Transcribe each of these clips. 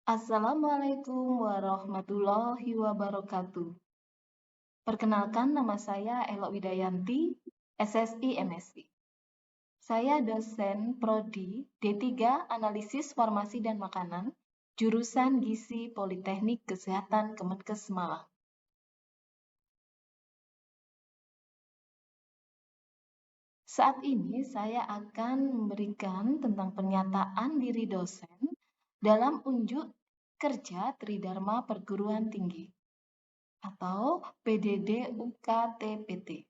Assalamualaikum warahmatullahi wabarakatuh. Perkenalkan, nama saya Elok Widayanti, SSI MSI. Saya dosen Prodi D3 Analisis Farmasi dan Makanan, jurusan Gizi Politeknik Kesehatan Kemenkes Malang. Saat ini saya akan memberikan tentang pernyataan diri dosen dalam unjuk kerja Tridharma Perguruan Tinggi atau PDD UKT-PT.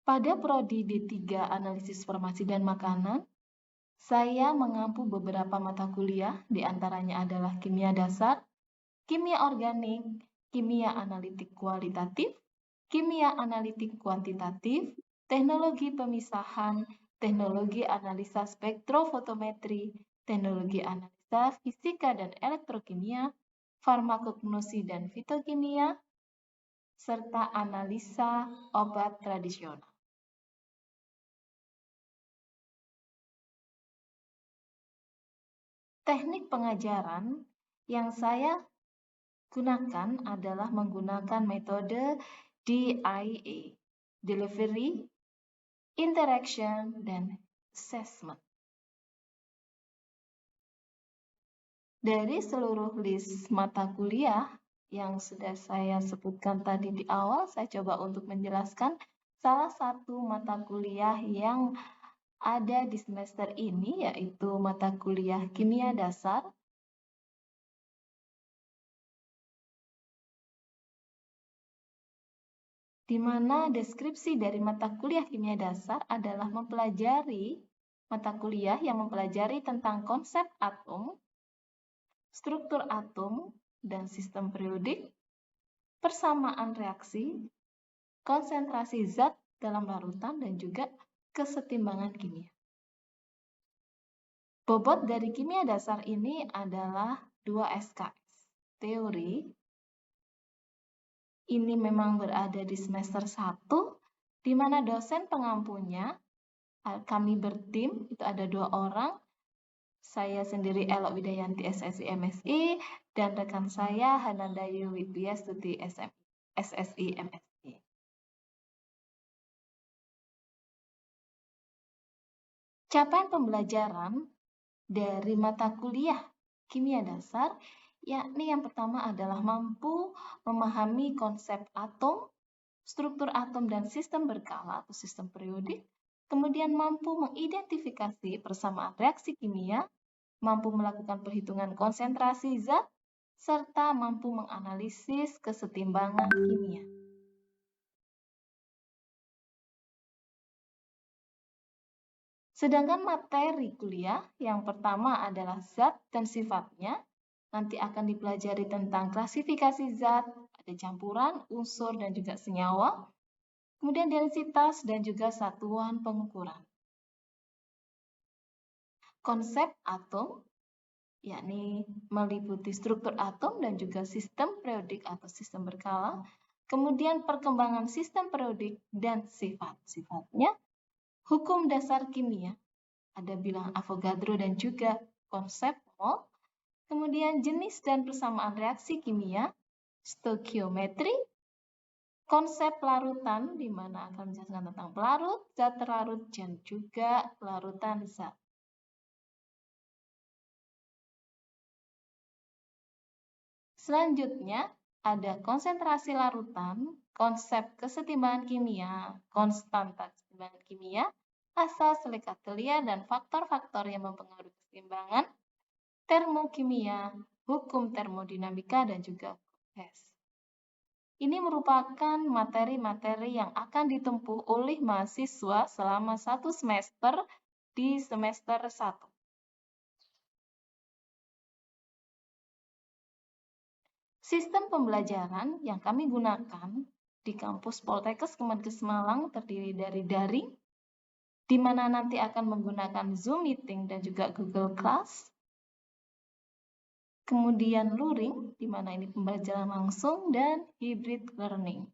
Pada Prodi D3 Analisis Farmasi dan Makanan, saya mengampu beberapa mata kuliah, di antaranya adalah kimia dasar, kimia organik, kimia analitik kualitatif, kimia analitik kuantitatif, teknologi pemisahan, teknologi analisa spektrofotometri, teknologi analisa fisika dan elektrokimia, farmakognosi dan fitokimia, serta analisa obat tradisional. Teknik pengajaran yang saya gunakan adalah menggunakan metode DIA, Delivery, Interaction, dan Assessment. Dari seluruh list mata kuliah yang sudah saya sebutkan tadi di awal, saya coba untuk menjelaskan salah satu mata kuliah yang ada di semester ini, yaitu mata kuliah kimia dasar, di mana deskripsi dari mata kuliah kimia dasar adalah mempelajari mata kuliah yang mempelajari tentang konsep atom, struktur atom dan sistem periodik, persamaan reaksi, konsentrasi zat dalam larutan, dan juga kesetimbangan kimia. Bobot dari kimia dasar ini adalah 2 SKS. Teori ini memang berada di semester 1, di mana dosen pengampunya, kami bertim, itu ada 2 orang, saya sendiri Elok Widayanti SSI MSI, dan rekan saya Hanandayu Widyastuti SSI MSI. Capaian pembelajaran dari mata kuliah kimia dasar, yakni yang pertama adalah mampu memahami konsep atom, struktur atom dan sistem berkala atau sistem periodik, kemudian mampu mengidentifikasi persamaan reaksi kimia, mampu melakukan perhitungan konsentrasi zat, serta mampu menganalisis kesetimbangan kimia. Sedangkan materi kuliah yang pertama adalah zat dan sifatnya, nanti akan dipelajari tentang klasifikasi zat, ada campuran, unsur, dan juga senyawa, kemudian densitas dan juga satuan pengukuran. Konsep atom, yakni meliputi struktur atom dan juga sistem periodik atau sistem berkala, kemudian perkembangan sistem periodik dan sifat-sifatnya, hukum dasar kimia, ada bilangan Avogadro dan juga konsep mol, kemudian jenis dan persamaan reaksi kimia, stoikiometri, konsep larutan, di mana akan menjelaskan tentang pelarut, zat terlarut, dan juga larutan zat. Selanjutnya, ada konsentrasi larutan, konsep kesetimbangan kimia, konstanta kesetimbangan kimia, asal Selecatelia, dan faktor-faktor yang mempengaruhi keseimbangan, termokimia, hukum termodinamika, dan juga proses. Ini merupakan materi-materi yang akan ditempuh oleh mahasiswa selama 1 semester di semester 1. Sistem pembelajaran yang kami gunakan di kampus Poltekkes Kemenkes Malang terdiri dari daring, di mana nanti akan menggunakan Zoom Meeting dan juga Google Class. Kemudian luring, di mana ini pembelajaran langsung, dan hybrid learning.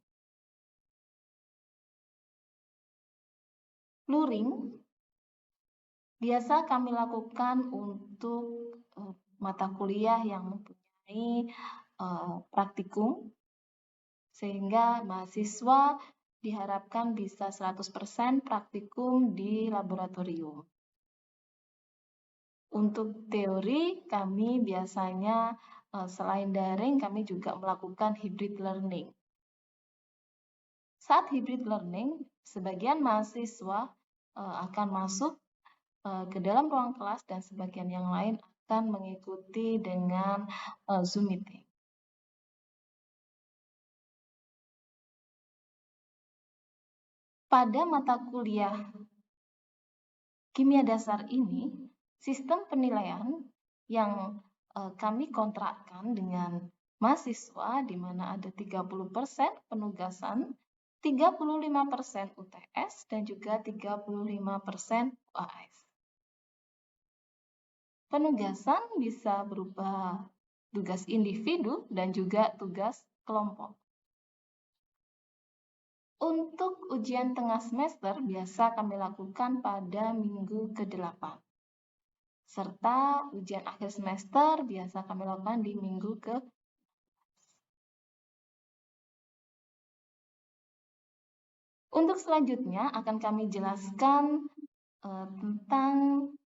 Luring biasa kami lakukan untuk mata kuliah yang mempunyai praktikum, sehingga mahasiswa diharapkan bisa 100% praktikum di laboratorium. Untuk teori, kami biasanya selain daring, kami juga melakukan hybrid learning. Saat hybrid learning, sebagian mahasiswa akan masuk ke dalam ruang kelas dan sebagian yang lain akan mengikuti dengan Zoom meeting. Pada mata kuliah kimia dasar ini, sistem penilaian yang kami kontrakkan dengan mahasiswa di mana ada 30% penugasan, 35% UTS, dan juga 35% UAS. Penugasan bisa berupa tugas individu dan juga tugas kelompok. Untuk ujian tengah semester biasa kami lakukan pada minggu ke-8. Serta ujian akhir semester biasa kami lakukan di minggu ke-11. Untuk selanjutnya akan kami jelaskan tentang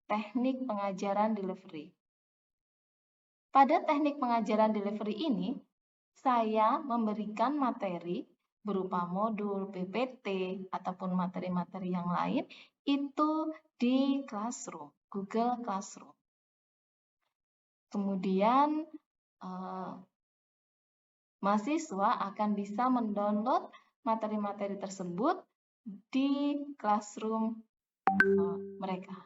teknik pengajaran delivery. Pada teknik pengajaran delivery ini, saya memberikan materi berupa modul, PPT, ataupun materi-materi yang lain itu di Classroom, Google Classroom. Kemudian mahasiswa akan bisa mendownload materi-materi tersebut di Classroom mereka.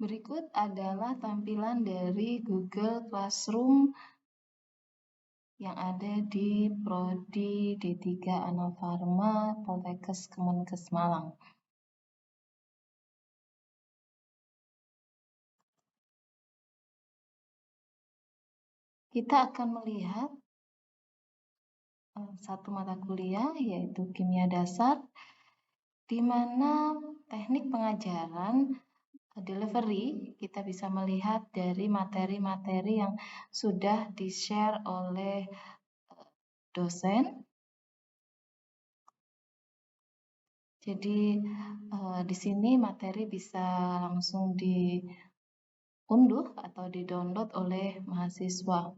Berikut adalah tampilan dari Google Classroom yang ada di Prodi D3 Anafarma Poltekkes Kemenkes Malang. Kita akan melihat satu mata kuliah yaitu kimia dasar, di mana teknik pengajaran delivery kita bisa melihat dari materi-materi yang sudah di-share oleh dosen. Jadi di sini materi bisa langsung diunduh atau di-download oleh mahasiswa.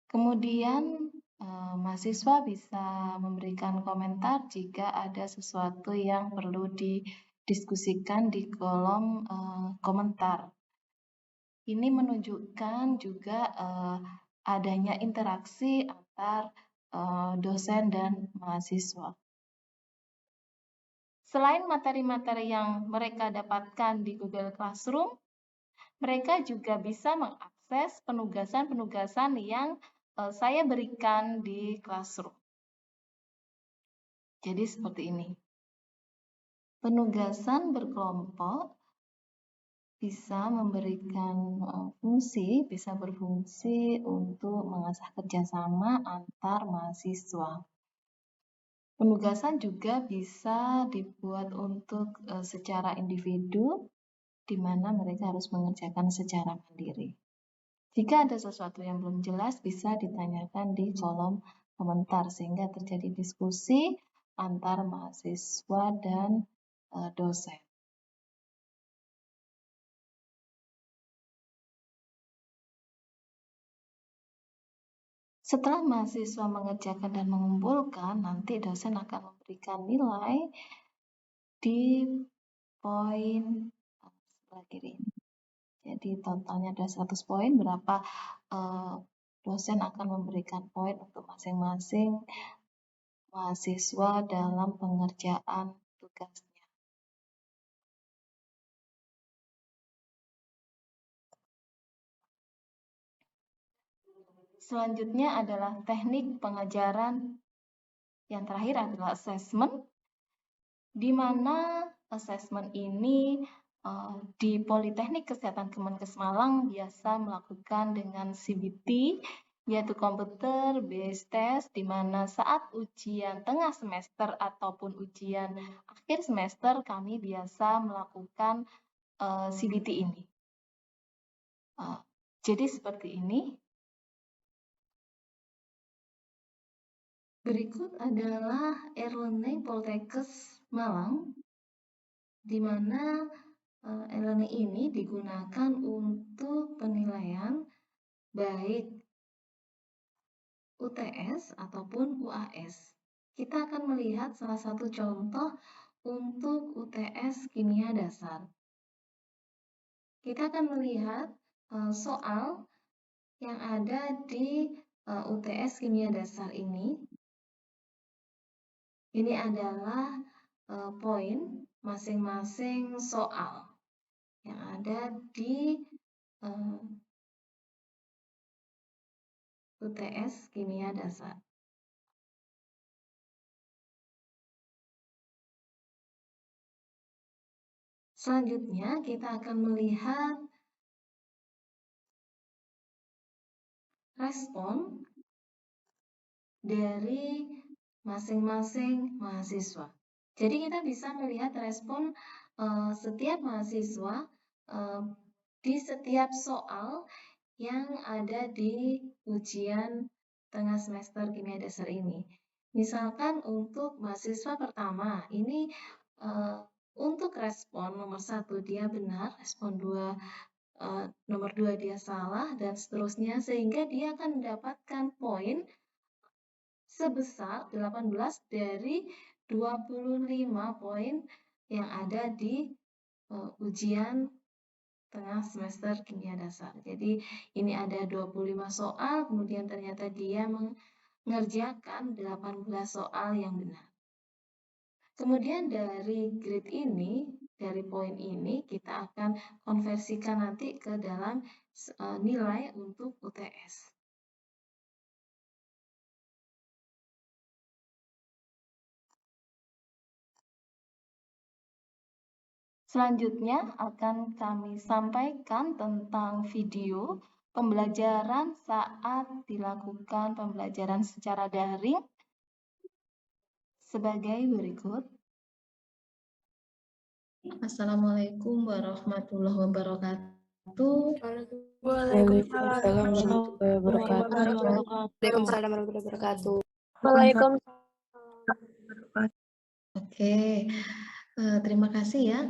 Kemudian mahasiswa bisa memberikan komentar jika ada sesuatu yang perlu didiskusikan di kolom komentar. Ini menunjukkan juga adanya interaksi antar dosen dan mahasiswa. Selain materi-materi yang mereka dapatkan di Google Classroom, mereka juga bisa mengakses penugasan-penugasan yang saya berikan di Classroom. Jadi seperti ini. Penugasan berkelompok bisa memberikan fungsi, bisa berfungsi untuk mengasah kerjasama antar mahasiswa. Penugasan juga bisa dibuat untuk secara individu, di mana mereka harus mengerjakan secara mandiri. Jika ada sesuatu yang belum jelas, bisa ditanyakan di kolom komentar sehingga terjadi diskusi antar mahasiswa dan dosen. Setelah mahasiswa mengerjakan dan mengumpulkan, nanti dosen akan memberikan nilai di poin sebelah kiri. Jadi totalnya ada 100 poin, berapa dosen akan memberikan poin untuk masing-masing mahasiswa dalam pengerjaan tugasnya. Selanjutnya adalah teknik pengajaran. Yang terakhir adalah assessment, di mana assessment ini di Politeknik Kesehatan Kemenkes Malang biasa melakukan dengan CBT, yaitu komputer based test, di mana saat ujian tengah semester ataupun ujian akhir semester kami biasa melakukan CBT ini. Jadi seperti ini. Berikut adalah e-learning Poltekkes Malang, di mana e-learning ini digunakan untuk penilaian baik UTS ataupun UAS. Kita akan melihat salah satu contoh untuk UTS Kimia Dasar. Kita akan melihat soal yang ada di UTS Kimia Dasar ini. Ini adalah poin masing-masing soal yang ada di UTS Kimia Dasar. Selanjutnya kita akan melihat respon dari masing-masing mahasiswa. Jadi kita bisa melihat respon setiap mahasiswa di setiap soal yang ada di ujian tengah semester Kimia Dasar ini. Misalkan untuk mahasiswa pertama, ini untuk respon nomor 1 dia benar, respon 2 nomor 2 dia salah, dan seterusnya, sehingga dia akan mendapatkan poin sebesar 18 dari 25 poin yang ada di ujian tengah semester Kimia Dasar. Jadi ini ada 25 soal, kemudian ternyata dia mengerjakan 18 soal yang benar. Kemudian dari grade ini, dari poin ini, kita akan konversikan nanti ke dalam nilai untuk UTS. Selanjutnya akan kami sampaikan tentang video pembelajaran saat dilakukan pembelajaran secara daring sebagai berikut. Assalamualaikum warahmatullahi wabarakatuh. Waalaikumsalam warahmatullahi wabarakatuh. Waalaikumsalam. Oke, terima kasih ya.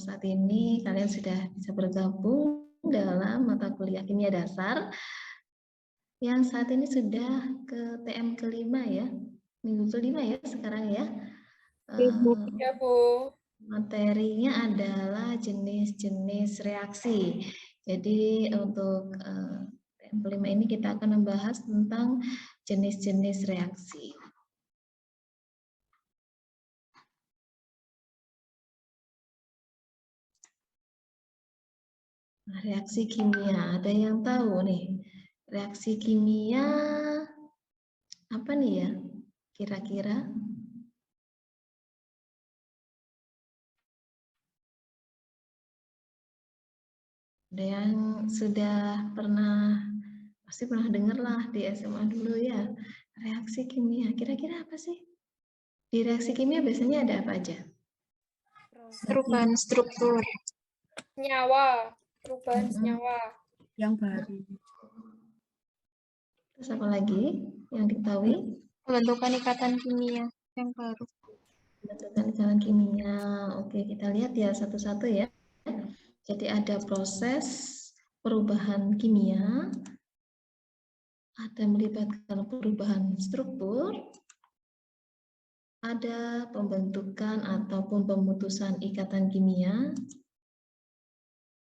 Saat ini kalian sudah bisa bergabung dalam mata kuliah Kimia Dasar yang saat ini sudah ke TM kelima ya, minggu kelima ya sekarang ya. Ya, Bu. Materinya adalah jenis-jenis reaksi. Jadi untuk TM kelima ini kita akan membahas tentang jenis-jenis reaksi. Nah, reaksi kimia, ada yang tahu nih? Reaksi kimia apa nih ya? Kira-kira? Ada yang sudah pasti pernah dengar lah di SMA dulu ya. Reaksi kimia, kira-kira apa sih? Di reaksi kimia biasanya ada apa aja? Perubahan struktur nyawa, perubahan senyawa yang baru. Terus apa lagi yang diketahui? Pembentukan ikatan kimia yang baru. Pembentukan ikatan kimia. Oke, kita lihat ya satu-satu ya. Jadi ada proses perubahan kimia, ada melibatkan perubahan struktur, ada pembentukan ataupun pemutusan ikatan kimia,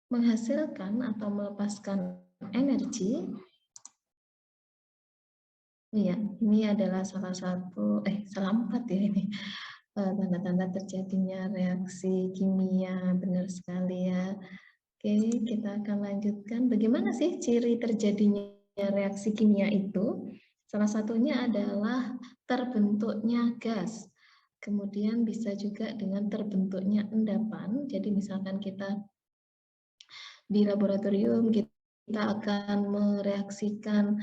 menghasilkan atau melepaskan energi. Iya, ini adalah salah 4 ya ini. Tanda-tanda terjadinya reaksi kimia, benar sekali ya. Oke, kita akan lanjutkan. Bagaimana sih ciri terjadinya reaksi kimia itu? Salah satunya adalah terbentuknya gas. Kemudian bisa juga dengan terbentuknya endapan. Jadi misalkan kita di laboratorium kita akan mereaksikan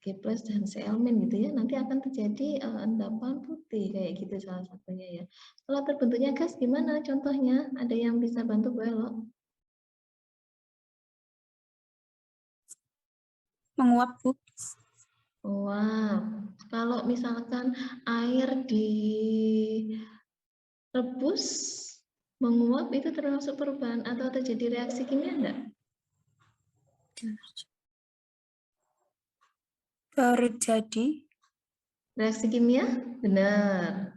Ag plus dan Cl- gitu ya, nanti akan terjadi endapan putih kayak gitu salah satunya ya. Kalau terbentuknya gas gimana contohnya? Ada yang bisa bantu Bu Elo? Menguap, Bu. Wah, kalau misalkan air direbus menguap itu termasuk perubahan atau terjadi reaksi kimia enggak? Baru jadi. Reaksi kimia? Benar.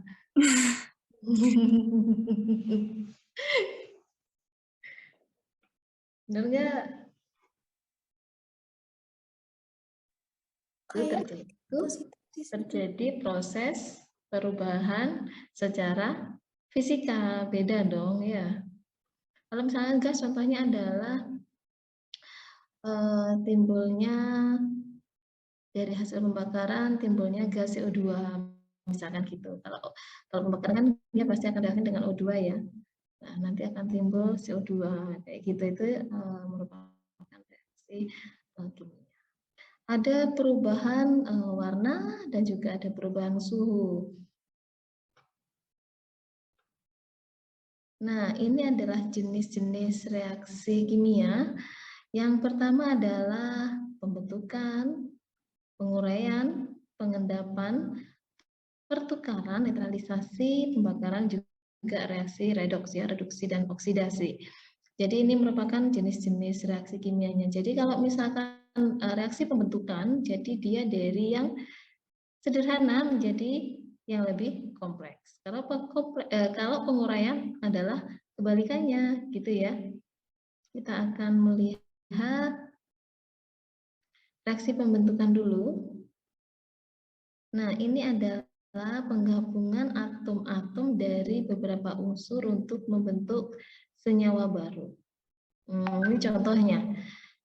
Benar nggak? Terjadi proses perubahan secara fisika, beda dong ya. Kalau misalnya gas contohnya adalah timbulnya dari hasil pembakaran timbulnya gas CO2 misalkan gitu. Kalau pembakaran kan dia pasti akan reaksi dengan O2 ya. Nah, nanti akan timbul CO2 kayak gitu, itu merupakan reaksi kimia. Ada perubahan warna dan juga ada perubahan suhu. Nah, ini adalah jenis-jenis reaksi kimia. Yang pertama adalah pembentukan, penguraian, pengendapan, pertukaran, netralisasi, pembakaran, juga reaksi redoksi, reduksi, dan oksidasi. Jadi ini merupakan jenis-jenis reaksi kimianya. Jadi kalau misalkan reaksi pembentukan, jadi dia dari yang sederhana menjadi yang lebih kompleks. Kalau penguraian adalah kebalikannya, gitu ya. Kita akan melihat reaksi pembentukan dulu. Nah, ini adalah penggabungan atom-atom dari beberapa unsur untuk membentuk senyawa baru. Ini contohnya.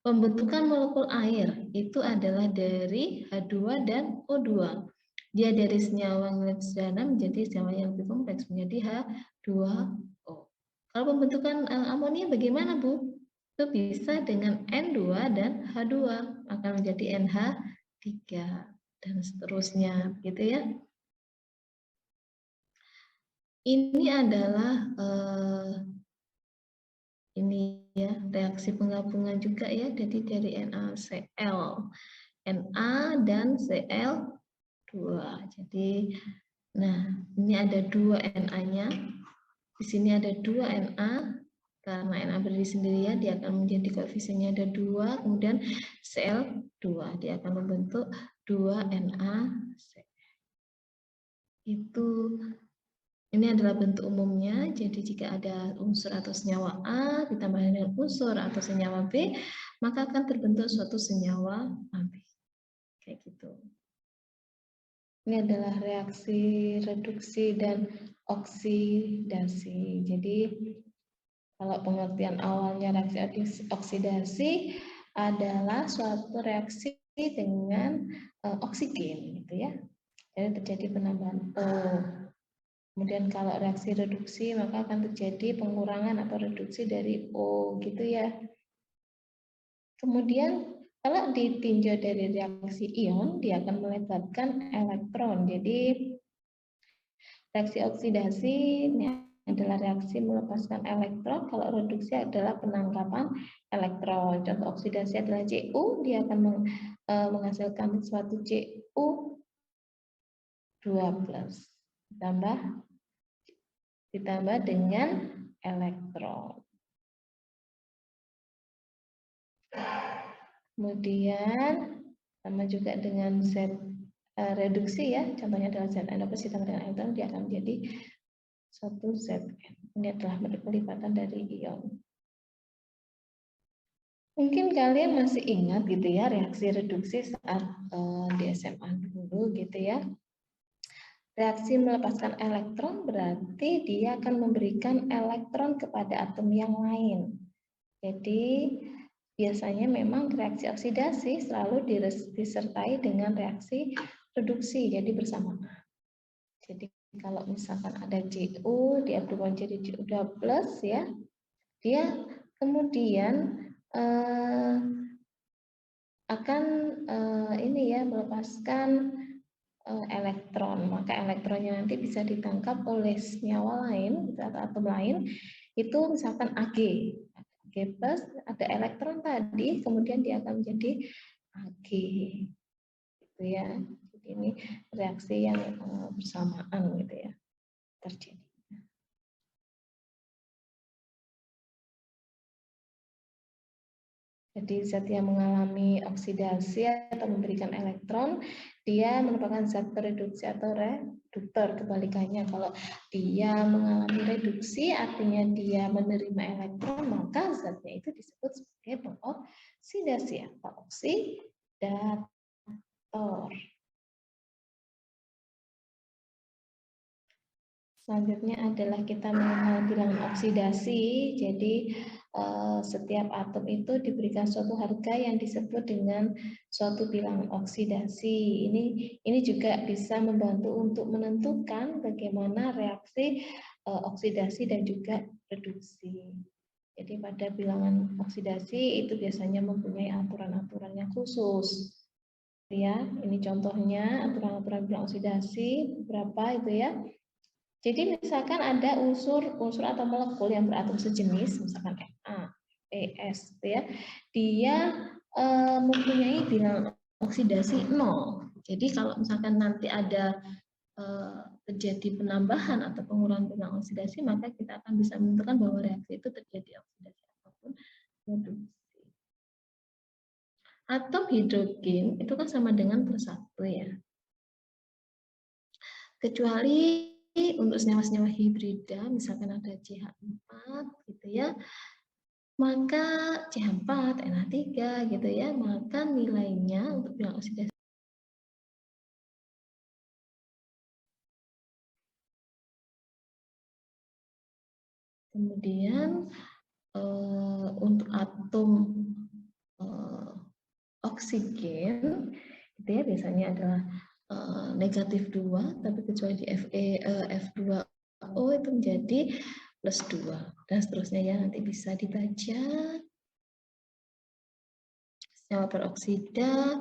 Pembentukan molekul air itu adalah dari H2 dan O2. Dia dari senyawa yang lebih sederhana menjadi senyawa yang lebih kompleks menjadi H2O. Kalau pembentukan amonia bagaimana, Bu? Itu bisa dengan N2 dan H2 akan menjadi NH3 dan seterusnya, gitu ya. Ini adalah ini ya reaksi penggabungan juga ya, jadi dari NaCl, Na dan Cl2. Jadi, nah ini ada 2 Na-nya, di sini ada 2 Na, karena Na berdiri sendiri ya, dia akan menjadi koefisiennya ada 2, kemudian Cl2, dia akan membentuk 2 NaCl. Itu ini adalah bentuk umumnya, jadi jika ada unsur atau senyawa A ditambah dengan unsur atau senyawa B, maka akan terbentuk suatu senyawa AB. Kayak gitu. Ini adalah reaksi reduksi dan oksidasi. Jadi, kalau pengertian awalnya reaksi oksidasi adalah suatu reaksi dengan oksigen, gitu ya. Jadi terjadi penambahan O. Kemudian kalau reaksi reduksi maka akan terjadi pengurangan atau reduksi dari O gitu ya. Kemudian kalau ditinjau dari reaksi ion dia akan melibatkan elektron. Jadi reaksi oksidasi ini adalah reaksi melepaskan elektron, kalau reduksi adalah penangkapan elektron. Contoh oksidasi adalah Cu, dia akan menghasilkan suatu Cu2+ ditambah dengan elektron. Kemudian sama juga dengan zat reduksi ya, contohnya adalah Zn ditambah dengan elektron, dia akan menjadi suatu Zn. Ini adalah pelipatan dari ion. Mungkin kalian masih ingat gitu ya reaksi reduksi saat di SMA dulu gitu ya. Reaksi melepaskan elektron berarti dia akan memberikan elektron kepada atom yang lain. Jadi biasanya memang reaksi oksidasi selalu disertai dengan reaksi reduksi, jadi bersamaan. Jadi kalau misalkan ada Cu, dia berubah menjadi Cu2+ ya, dia kemudian akan ini ya melepaskan elektron, maka elektronnya nanti bisa ditangkap oleh senyawa lain gitu, atau atom lain, itu misalkan Ag. Ag plus ada elektron tadi, kemudian dia akan menjadi Ag, gitu ya. Jadi ini reaksi yang bersamaan gitu ya terjadi. Jadi zat yang mengalami oksidasi atau memberikan elektron, dia merupakan zat pereduksi atau reduktor. Kebalikannya, kalau dia mengalami reduksi, artinya dia menerima elektron, maka zatnya itu disebut sebagai pengoksidasi atau oksidator. Selanjutnya adalah kita mengenal bilangan oksidasi. Jadi setiap atom itu diberikan suatu harga yang disebut dengan suatu bilangan oksidasi. Ini juga bisa membantu untuk menentukan bagaimana reaksi oksidasi dan juga reduksi. Jadi pada bilangan oksidasi itu biasanya mempunyai aturan-aturan yang khusus. Ya, ini contohnya aturan-aturan bilangan oksidasi beberapa itu ya. Jadi misalkan ada unsur atau molekul yang beratom sejenis, misalkan Na, Es, ya, dia mempunyai bilangan oksidasi 0. Jadi kalau misalkan nanti ada terjadi penambahan atau pengurangan bilangan oksidasi, maka kita akan bisa menentukan bahwa reaksi itu terjadi oksidasi ataupun reduksi. Atom hidrogen itu kan sama dengan +1 ya. Kecuali untuk senyawa-senyawa hibrida, misalkan ada CH4 gitu ya, maka CH4, NH3 gitu ya, maka nilainya untuk bilangan oksidasi kemudian untuk atom oksigen itu ya biasanya adalah negatif 2, tapi kecuali di F2O itu menjadi +2 dan seterusnya ya, nanti bisa dibaca. Senyawa peroksida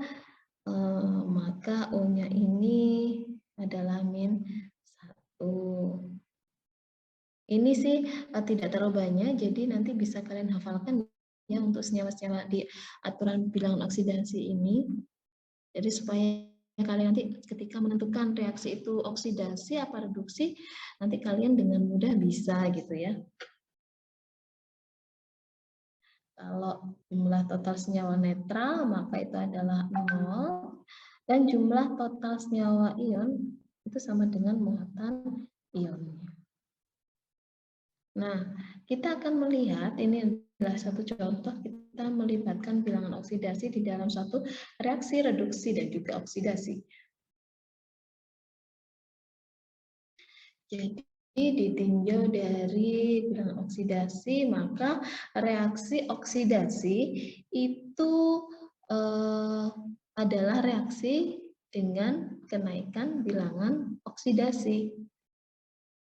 maka O-nya ini adalah -1. Ini sih tidak terlalu banyak, jadi nanti bisa kalian hafalkan ya untuk senyawa-senyawa di aturan bilangan oksidasi ini. Jadi supaya kalian nanti ketika menentukan reaksi itu oksidasi apa reduksi, nanti kalian dengan mudah bisa gitu ya. Kalau jumlah total senyawa netral maka itu adalah 0 dan jumlah total senyawa ion itu sama dengan muatan ionnya. Nah, kita akan melihat ini adalah satu contoh kita melibatkan bilangan oksidasi di dalam suatu reaksi reduksi dan juga oksidasi. Jadi ditinjau dari bilangan oksidasi, maka reaksi oksidasi itu adalah reaksi dengan kenaikan bilangan oksidasi.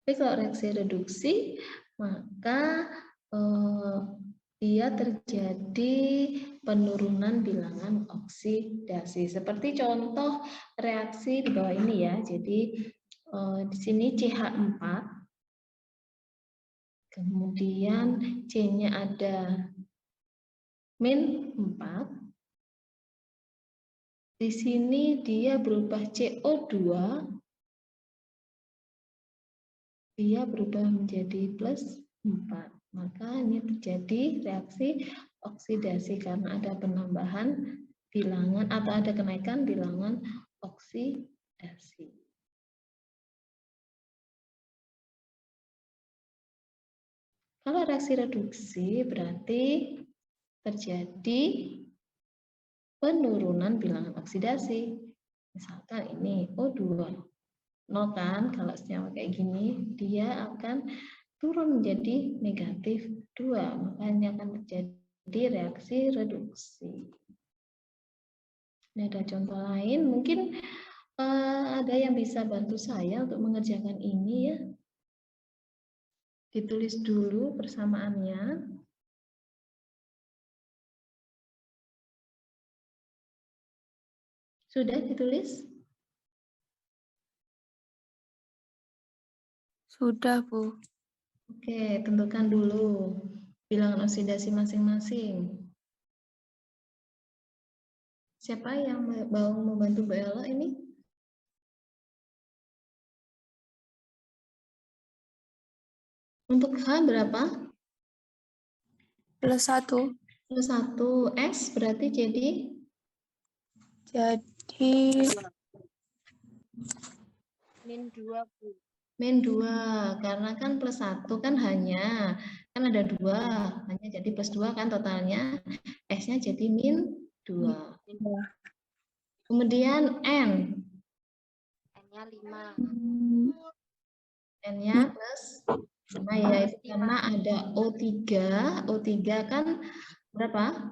Tapi kalau reaksi reduksi, maka dia terjadi penurunan bilangan oksidasi. Seperti contoh reaksi di bawah ini ya. Jadi di sini CH4, kemudian C-nya ada -4. Di sini dia berubah CO2, dia berubah menjadi +4. Maka ini terjadi reaksi oksidasi karena ada penambahan bilangan atau ada kenaikan bilangan oksidasi. Kalau reaksi reduksi berarti terjadi penurunan bilangan oksidasi. Misalkan ini O2. 0 kan, kalau senyawa kayak gini, dia akan turun menjadi negatif 2. Makanya akan terjadi reaksi reduksi. Ini ada contoh lain, mungkin ada yang bisa bantu saya untuk mengerjakan ini ya. Ditulis dulu persamaannya. Sudah ditulis? Sudah, Bu. Oke, tentukan dulu bilangan oksidasi masing-masing. Siapa yang mau membantu Bu Ella ini? Untuk H berapa? +1. +1. S berarti jadi? Jadi -2, Bu. -2, karena kan +1 kan hanya, kan ada 2, hanya jadi +2 kan totalnya, S-nya jadi -2. Kemudian N. N-nya 5. N-nya +5 ya, itu karena ada O3. O3 kan berapa?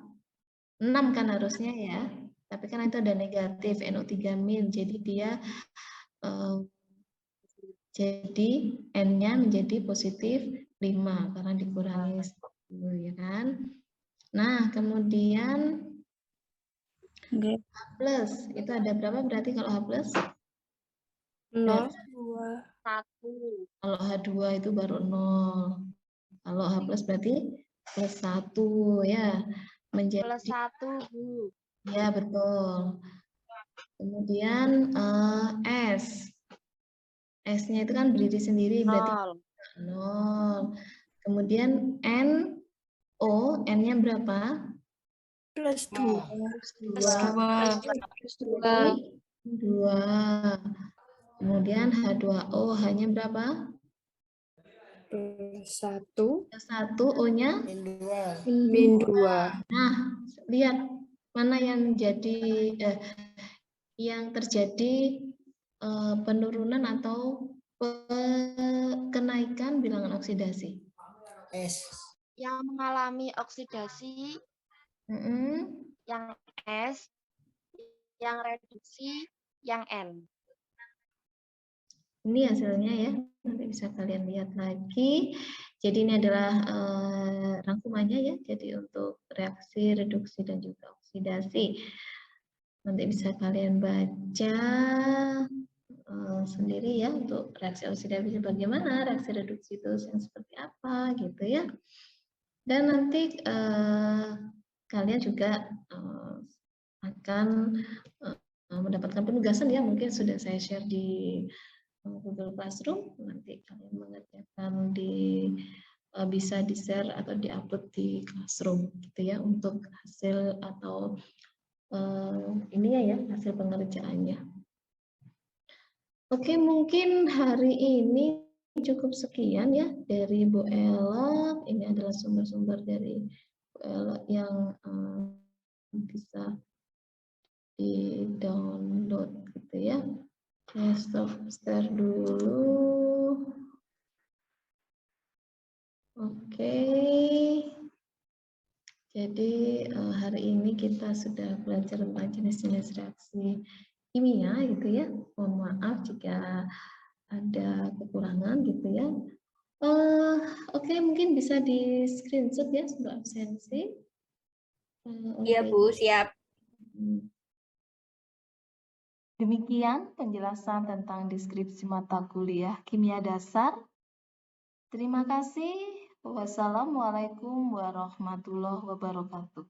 6 kan harusnya ya. Tapi kan itu ada negatif, NO3-, jadi dia jadi N-nya menjadi +5 karena dikurangi 1 ya kan. Nah, kemudian Oke. H+, itu ada berapa berarti kalau H+? 0. 1. Kalau H2 itu baru 0. Kalau H+ berarti +1 ya. Menjadi +1, Bu. ya betul. Kemudian S. S-nya itu kan berdiri sendiri berarti 0. Kemudian NO, N-nya berapa? +2. Jadi 2. Kemudian H2O hanya berapa? +1. +1, O-nya? -2. Nah, lihat mana yang terjadi penurunan atau kenaikan bilangan oksidasi. Yang mengalami oksidasi, yang S, yang reduksi, yang N. Ini hasilnya ya, nanti bisa kalian lihat lagi. Jadi ini adalah rangkumannya ya, jadi untuk reaksi, reduksi, dan juga oksidasi. Nanti bisa kalian baca sendiri ya, untuk reaksi oksidasi bagaimana, reaksi reduksi itu yang seperti apa gitu ya. Dan nanti kalian juga akan mendapatkan penugasan ya, mungkin sudah saya share di Google Classroom, nanti kalian mengerjakan bisa di-share atau di-upload di Classroom gitu ya, untuk hasil atau ini ya hasil pengerjaannya. Oke, mungkin hari ini cukup sekian ya dari Bu Ella. Ini adalah sumber-sumber dari Bu Ella yang bisa di-download gitu ya. Oke, stop share dulu. Oke. Jadi hari ini kita sudah belajar tentang jenis-jenis reaksi kimia gitu ya. Mohon maaf jika ada kekurangan gitu ya. Oke, mungkin bisa di screenshot ya sebelum absensi. Iya Bu, siap. Demikian penjelasan tentang deskripsi mata kuliah Kimia Dasar. Terima kasih. Wassalamualaikum warahmatullahi wabarakatuh.